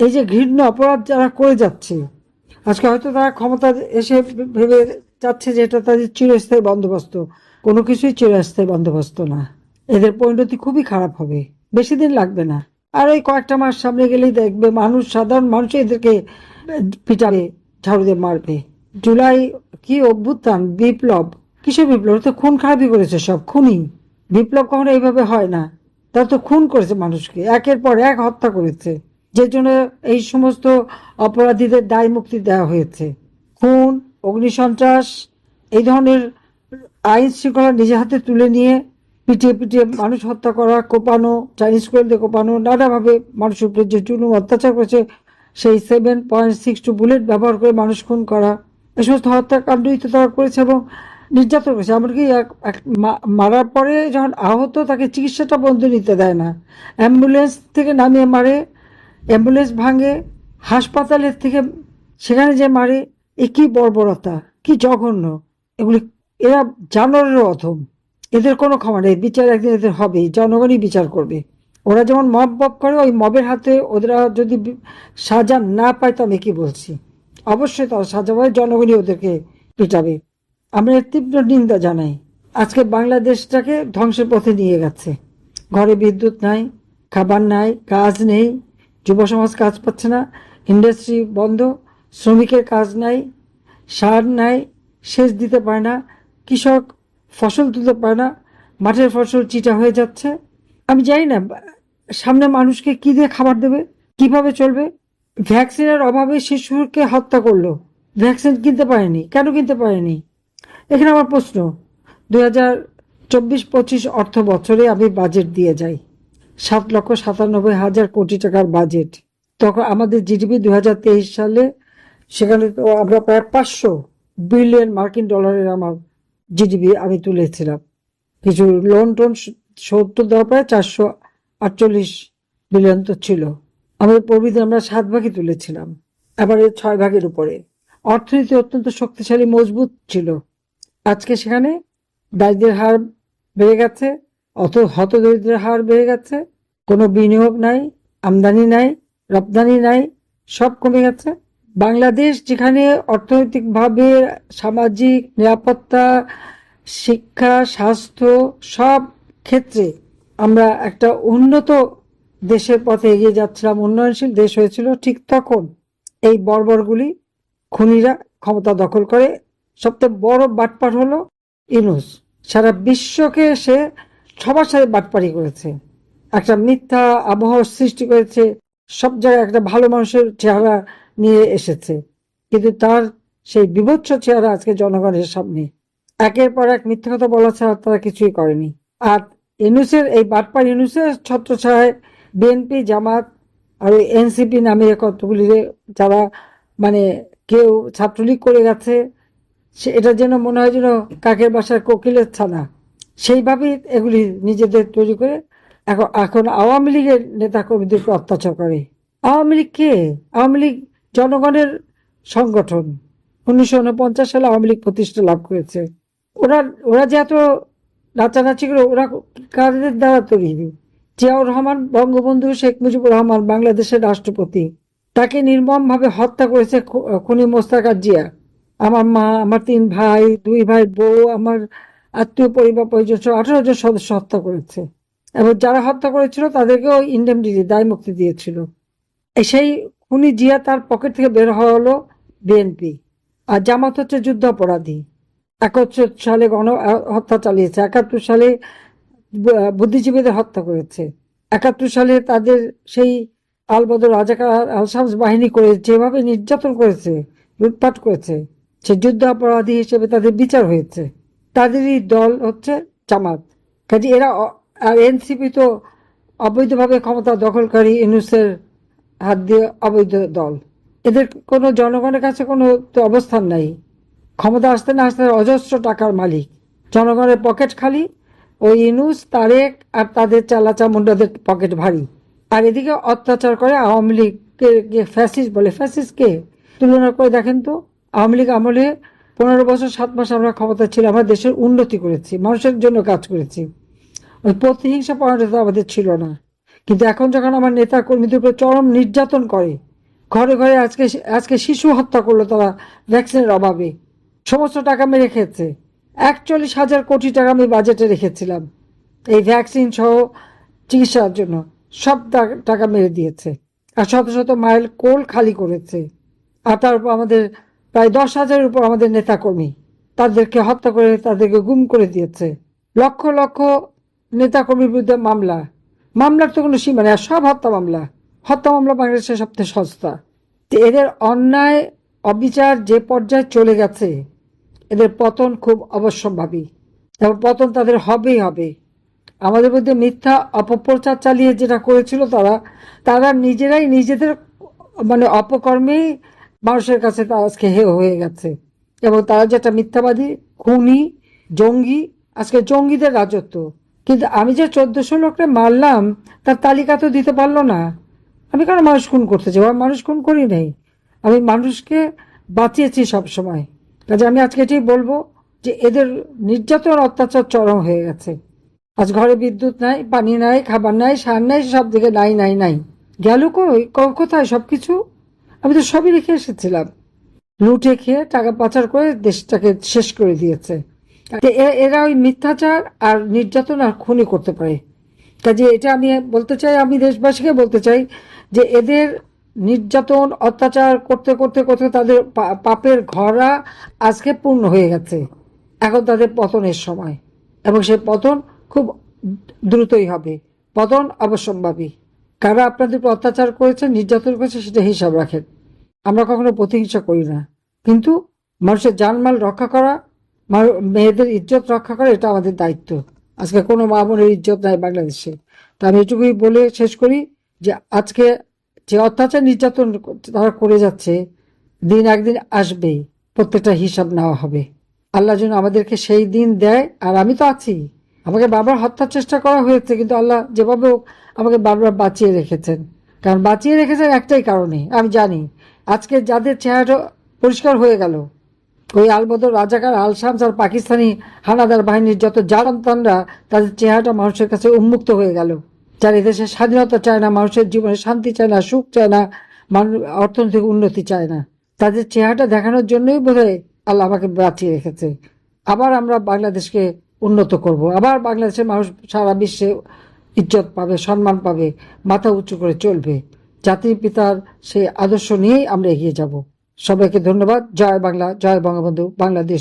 এই যে ঘৃণ্য অপরাধ যারা করে যাচ্ছে, আজকে হয়তো তারা ক্ষমতা এসে ভেবে যাচ্ছে যে এটা তাদের চিরস্থায়ী বন্দোবস্ত। কোনো কিছুই চিরস্থায়ী বন্দোবস্ত না। এদের পরিণতি খুবই খারাপ হবে, বেশি দিন লাগবে না। আর এই কয়েকটা মাস সামনে গেলেই দেখবে মানুষ, সাধারণ মানুষ এদেরকে পিটাবে, ঝাড়ু দিয়ে মারবে। জুলাই কি অভ্যুত্থান, বিপ্লব, কিসের বিপ্লব? তো খুন খারাপই করেছে, সব খুনি। বিপ্লব কখনো এইভাবে হয় না। তারা তো খুন করেছে, মানুষকে একের পর এক হত্যা করেছে, যে জন্য এই সমস্ত অপরাধীদের দায় মুক্তি দেওয়া হয়েছে। খুন, অগ্নিসন্ত্রাস, এই ধরনের আইন শৃঙ্খলা নিজের হাতে তুলে নিয়ে পিটিয়ে পিটিয়ে মানুষ হত্যা করা, কোপানো, চাইনিজ করে দিয়ে কোপানো, নানাভাবে মানুষের উপরে যে জুলুম অত্যাচার করেছে, সেই 7.62 বুলেট ব্যবহার করে মানুষ খুন করা, এই সমস্ত হত্যাকাণ্ডই তো তারা করেছে এবং নির্যাতন করেছে। এমনকি মারার পরে যখন আহত, তাকে চিকিৎসাটা বন্ধ নিতে দেয় না, অ্যাম্বুলেন্স থেকে নামিয়ে মারে, অ্যাম্বুলেন্স ভাঙে, হাসপাতালের থেকে সেখানে যে মারে। এ কি বর্বরতা, কি জঘন্য এগুলি! এরা জানোয়ারেরও অধম। এদের কোনো ক্ষমা নেই, বিচার একদিন এদের হবেই, জনগণই বিচার করবে। ওরা যেমন মব করে, ওই মবের হাতে ওরা যদি সাজা না পায়, তো আমি কি বলছি, অবশ্যই তারা সাজা পায়, জনগণই ওদেরকে পিটাবে। আমরা এর তীব্র নিন্দা জানাই। আজকে বাংলাদেশটাকে ধ্বংসের পথে নিয়ে গেছে। ঘরে বিদ্যুৎ নাই, খাবার নাই, কাজ নেই, যুব সমাজ কাজ পাচ্ছে না, ইন্ডাস্ট্রি বন্ধ, শ্রমিকের কাজ নাই, সার নাই, সেচ দিতে পারে না, কৃষক ফসল তুলতে পারে না, মাঠের ফসল চিটা হয়ে যাচ্ছে। আমি জানি না সামনে মানুষকে কি দিয়ে খাবার দেবে, কিভাবে চলবে। ভ্যাকসিনের অভাবে শিশুকে হত্যা করলো, ভ্যাকসিন কিনতে পারেনি। কেন কিনতে পারেনি? এখানে আমার প্রশ্ন। 2024-25 অর্থ বছরে আমি বাজেট দিয়ে যাই, 7,97,000 কোটি টাকার বাজেট। তখন আমাদের জিডিপি 2023 সালে, সেখানে তো আমরা প্রায় 500 বিলিয়ন মার্কিন ডলারের আমার জিডিপি আমি তুলেছিলাম। কিছু লোন টোন সত্তর দেওয়া, প্রায় 448 বিলিয়ন তো ছিল। আমাদের প্রবৃদ্ধি আমরা 7 ভাগই তুলেছিলাম, এবারে 6 ভাগের উপরে। অর্থনীতি অত্যন্ত শক্তিশালী, মজবুত ছিল। আজকে সেখানে দারিদ্রের হার বেড়ে গেছে, হতদরিদ্রের হার বেড়ে গেছে, কোনো বিনিয়োগ নাই, আমদানি নাই, রপ্তানি নাই, সব কমে গেছে। বাংলাদেশ যেখানে অর্থনৈতিকভাবে, সামাজিক নিরাপত্তা, শিক্ষা, স্বাস্থ্য, সব ক্ষেত্রে আমরা একটা উন্নত দেশের পথে এগিয়ে যাচ্ছিলাম, উন্নয়নশীল দেশ হয়েছিল, ঠিক তখন এই বর্বরগুলি, খুনিরা ক্ষমতা দখল করে। সবচেয়ে বড় বাটপার হলো ইউনূস। সারা বিশ্বকে সে সবার সাথে বাটপারি করেছে, একটা মিথ্যা আবহাওয়ার সৃষ্টি করেছে, সব জায়গায় একটা ভালো মানুষের চেহারা নিয়ে এসেছে, কিন্তু তার সেই বিভৎস চেহারা আজকে জনগণের সামনে। একের পর এক মিথ্যা কথা বলা ছাড়া তারা কিছুই করেনি। আর ইউনূসের এই বাটপার, ইউনূসের ছত্রছায়ায় বিএনপি, জামাত আর ওই এনসিপি নামে কতগুলি, যারা মানে কেউ ছাত্রলীগ করে গেছে, সে এটা যেন মনে হয় যেন কাকের বাসার কোকিলের ছানা, সেইভাবেই এগুলি নিজেদের তৈরি করে এখন এখন আওয়ামী লীগের নেতা কর্মীদেরকে অত্যাচার করে। আওয়ামী লীগ কে? আওয়ামী লীগ জনগণের সংগঠন। 1949 সালে আওয়ামী লীগ প্রতিষ্ঠা লাভ করেছে। ওরা ওরা যে এত নাচানাচি করে, ওরা কাদের দ্বারা তৈরি? জিয়াউর রহমান, বঙ্গবন্ধু শেখ মুজিবুর রহমান, বাংলাদেশের রাষ্ট্রপতি, তাকে নির্মমভাবে হত্যা করেছে খুনি মোস্তাক জিয়া। আমার মা, আমার 3 ভাই, 2 ভাই বউ, আমার আত্মীয় পরিবার পরিজন 18 জন সদস্য হত্যা করেছে। এবং যারা হত্যা করেছিল তাদেরকেও ইন্ডেমনিটি, দায় মুক্তি দিয়েছিল। সেই খুনি জিয়া, তার পকেট থেকে বের হওয়া হলো বিএনপি। আর জামাত হচ্ছে যুদ্ধ অপরাধী। 71 সালে গণ হত্যা চালিয়েছে, 71 সালে বুদ্ধিজীবীদের হত্যা করেছে, 71 সালে তাদের সেই আলবদর রাজাকার, আলশামস বাহিনী করে যেভাবে নির্যাতন করেছে, লুটপাট করেছে, সে যুদ্ধ অপরাধী হিসেবে তাদের বিচার হয়েছে। তাদেরই দল হচ্ছে জামাত। কাজে এরা, আর এনসিপি তো অবৈধভাবে ক্ষমতা দখলকারী ইউনূসের হাত দিয়ে অবৈধ দল। এদের কোনো জনগণের কাছে কোনো তো অবস্থান নাই। ক্ষমতা আসতে না আসতে অজস্র টাকার মালিক, জনগণের পকেট খালি। ওই ইউনূস, তারেক আর তাদের চালাচামুন্ডাদের পকেট ভারী। আর এদিকে অত্যাচার করে আওয়ামী লীগকে ফ্যাসিস্ট বলে। ফ্যাসিস্ট কে? তুলনা করে দেখেন তো। আওয়ামী লীগ আমলে 15 বছর 7 মাস আমরা ক্ষমতা ছিল, আমরা দেশের উন্নতি করেছি, মানুষের জন্য কাজ করেছি, ওই প্রতিহিংসা পরায়ণতা আমাদের ছিল না। কিন্তু এখন যখন আমার নেতা কর্মীদের উপর চরম নির্যাতন করে, ঘরে ঘরে আজকে আজকে শিশু হত্যা করলো তারা ভ্যাকসিনের অভাবে। সমস্ত টাকা মেরে খেয়েছে। 41,000 কোটি টাকা আমি বাজেটে রেখেছিলাম এই ভ্যাকসিন সহ চিকিৎসার জন্য, সব টাকা মেরে দিয়েছে। আর শত শত মাইল কোল খালি করেছে। আর তার উপর আমাদের প্রায় 10,000-এর উপর আমাদের নেতাকর্মী, তাদেরকে হত্যা করে তাদেরকে গুম করে দিয়েছে। লক্ষ লক্ষ নেতাকর্মীর বিরুদ্ধে মামলা, মামলার তো কোনো সীমা নেই। আর সব হত্যা মামলা বাংলাদেশের সবচেয়ে সস্তা। তো এদের অন্যায় অবিচার যে পর্যায়ে চলে গেছে, এদের পতন খুব অবশ্যম্ভাবী এবং পতন তাদের হবেই হবে। আমাদের মধ্যে মিথ্যা অপপ্রচার চালিয়ে যেটা করেছিল তারা নিজেরাই নিজেদের মানে অপকর্মে মানুষের কাছে তারা আজকে হেয় হয়ে গেছে। এবং তারা যেটা মিথ্যাবাদী, খুনি, জঙ্গি, আজকে জঙ্গিদের রাজত্ব। কিন্তু আমি যে 1400 লোককে মারলাম তার তালিকা তো দিতে পারলো না। আমি কেন মানুষ খুন করতে চাই? মানুষ খুন করি নাই, আমি মানুষকে বাঁচিয়েছি সবসময়। কাজে আমি আজকে এটাই বলবো যে এদের নির্যাতন অত্যাচার চরম হয়ে গেছে। আজ ঘরে বিদ্যুৎ নাই, পানি নাই, খাবার নাই, সার নাই, সব দিকে নাই নাই নাই। গেল কোথায় সবকিছু? আমি তো সবই রেখে এসেছিলাম। লুটে খেয়ে টাকা পাচার করে দেশটাকে শেষ করে দিয়েছে। এরা ওই মিথ্যাচার আর নির্যাতন আর খুনি করতে পারে। কাজে এটা আমি বলতে চাই, আমি দেশবাসীকে বলতে চাই যে এদের নির্যাতন অত্যাচার করতে করতে করতে তাদের পাপের ঘরা আজকে পূর্ণ হয়ে গেছে। এখন তাদের পতনের সময়, এবং সেই পতন খুব দ্রুতই হবে। পতন অবশ্যম্ভাবী। কারা আপনাদের উপর অত্যাচার করেছে, নির্যাতন করেছে, সেটা হিসাব রাখেন। আমরা কখনো প্রতিহিংসা করি না, কিন্তু মানুষের জানমাল রক্ষা করা, মেয়েদের ইজ্জত রক্ষা করা, এটা আমাদের দায়িত্ব। আজকে কোনো মা বোনের ইজ্জত নাই বাংলাদেশে। তা আমি এটুকুই বলে শেষ করি যে আজকে যে অত্যাচার নির্যাতন তারা করে যাচ্ছে, দিন একদিন আসবেই, প্রত্যেকটা হিসাব নেওয়া হবে। আল্লাহ যেন আমাদেরকে সেই দিন দেয়। আর আমি তো আছি, আমাকে বারবার হত্যার চেষ্টা করা হয়েছে, কিন্তু আল্লাহ যেভাবে হোক আমাকে বারবার বাঁচিয়ে রেখেছেন। কারণ বাঁচিয়ে রেখেছেন একটাই কারণে, আমি জানি আজকে যাদের চেহারাটা পরিষ্কার হয়ে গেল, ওই আলবদর রাজাকার, আল শামস আর পাকিস্তানি হানাদার বাহিনীর যত সন্তানরা, তাদের চেহারাটা মানুষের কাছে উন্মুক্ত হয়ে গেল। যারা এদেশের স্বাধীনতা চায় না, মানুষের জীবনে শান্তি চায় না, সুখ চায় না, অর্থনৈতিক উন্নতি চায় না, তাদের চেহারাটা দেখানোর জন্যই বোধহয় আল্লাহ আমাকে বাঁচিয়ে রেখেছে। আবার আমরা বাংলাদেশকে উন্নত করব, আবার বাংলাদেশের মানুষ সারা বিশ্বে ইজ্জত পাবে, সম্মান পাবে, মাথা উঁচু করে চলবে। জাতির পিতার সেই আদর্শ নিয়েই আমরা এগিয়ে যাব। সবাইকে ধন্যবাদ। জয় বাংলা, জয় বঙ্গবন্ধু, বাংলাদেশ।